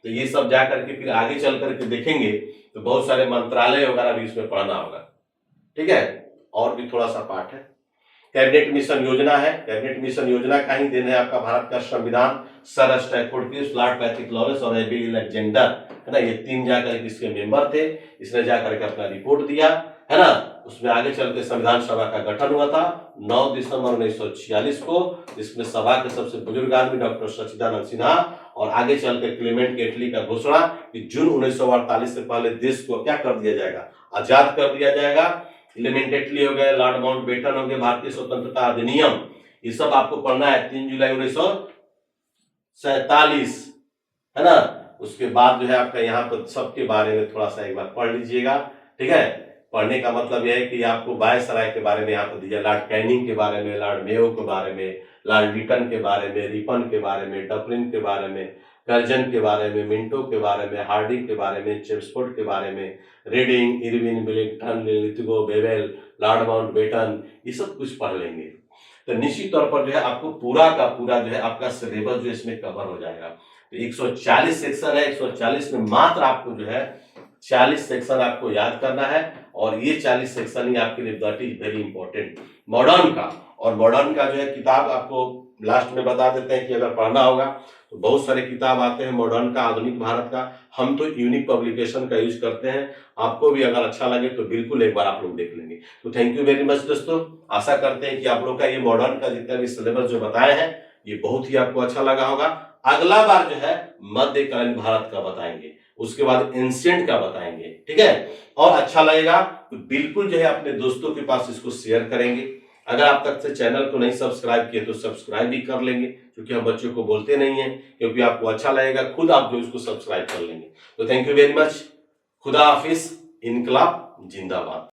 तो ये सब जाकर के फिर आगे चल करके देखेंगे तो बहुत सारे मंत्रालय वगैरह भी इसमें पढ़ना होगा, ठीक है। और भी थोड़ा सा पार्ट है। कैबिनेट मिशन योजना है, कैबिनेट मिशन योजना का ही देन है आपका भारत का संविधान, sir Stafford Cripps, Lord Patrick Lawrence और एबी अलेक्जेंडर, है ना, ये 3 जाकर इसके मेंबर थे। इसने जाकर के अपना रिपोर्ट दिया, है ना, उसमें आगे चल के संविधान सभा का गठन हुआ था 9 दिसंबर 1946 को, जिसमें सभा के सबसे बुजुर्ग आदमी डॉक्टर सच्चिदानंद सिन्हा और आगे चल के क्लेमेंट केटली का घोषणा कि जून 1948 से पहले देश को क्या कर दिया जाएगा, आजाद कर दिया जाएगा। क्लेमेंट केटली हो गए, लॉर्ड माउंटबेटन हो गए, भारतीय स्वतंत्रता अधिनियम, ये सब आपको पढ़ना है 3 जुलाई 1947, है ना। उसके बाद जो है आपका यहाँ पर सबके बारे में थोड़ा सा एक बार पढ़ लीजिएगा, ठीक है। पढ़ने का मतलब यह है कि आपको वायसराय के बारे में यहाँ पर दिया, लॉर्ड कैनिंग के बारे में, लॉर्ड मेयो के बारे में, लॉर्ड लिटन के बारे में, रिपन के बारे में, डफरिन के बारे में, कर्जन के बारे में, मिंटो के बारे में, हार्डिंग के बारे में, चेम्सफोर्ड के बारे में, reading, Irwin, Willingdon, Lithgow, Wavell, Lord Mountbatten, ये सब कुछ पढ़ लेंगे। तो निश्चित तौर पर जो है आपको पूरा का पूरा जो है आपका सिलेबस जो इसमें कवर हो जाएगा। तो 140 सेक्शन है, 140 में मात्र आपको जो है 40 सेक्शन आपको याद करना है, और ये 40 सेक्शन ही आपके लिए that is very important modern का। और मॉडर्न का जो है किताब आपको लास्ट में बता देते हैं कि अगर पढ़ना होगा तो बहुत सारे किताब आते हैं मॉडर्न का, आधुनिक भारत का। हम तो यूनिक पब्लिकेशन का यूज करते हैं, आपको भी अगर अच्छा लगे तो बिल्कुल एक बार आप लोग देख लेंगे। तो थैंक यू वेरी मच दोस्तों, आशा करते हैं कि आप लोग का ये मॉडर्न का जितना भी सिलेबस जो बताए हैं ये बहुत ही आपको अच्छा लगा होगा। अगला बार जो है मध्यकालीन भारत का बताएंगे, उसके बाद एंशिएंट का बताएंगे, ठीक है। और अच्छा लगेगा तो बिल्कुल जो है अपने दोस्तों के पास इसको शेयर करेंगे। अगर आप तक से चैनल को नहीं सब्सक्राइब किए तो सब्सक्राइब भी कर लेंगे, क्योंकि हम बच्चों को बोलते नहीं है, क्योंकि आपको अच्छा लगेगा खुद आप जो इसको सब्सक्राइब कर लेंगे। तो थैंक यू वेरी मच, खुदा हाफिज, इनकलाब जिंदाबाद।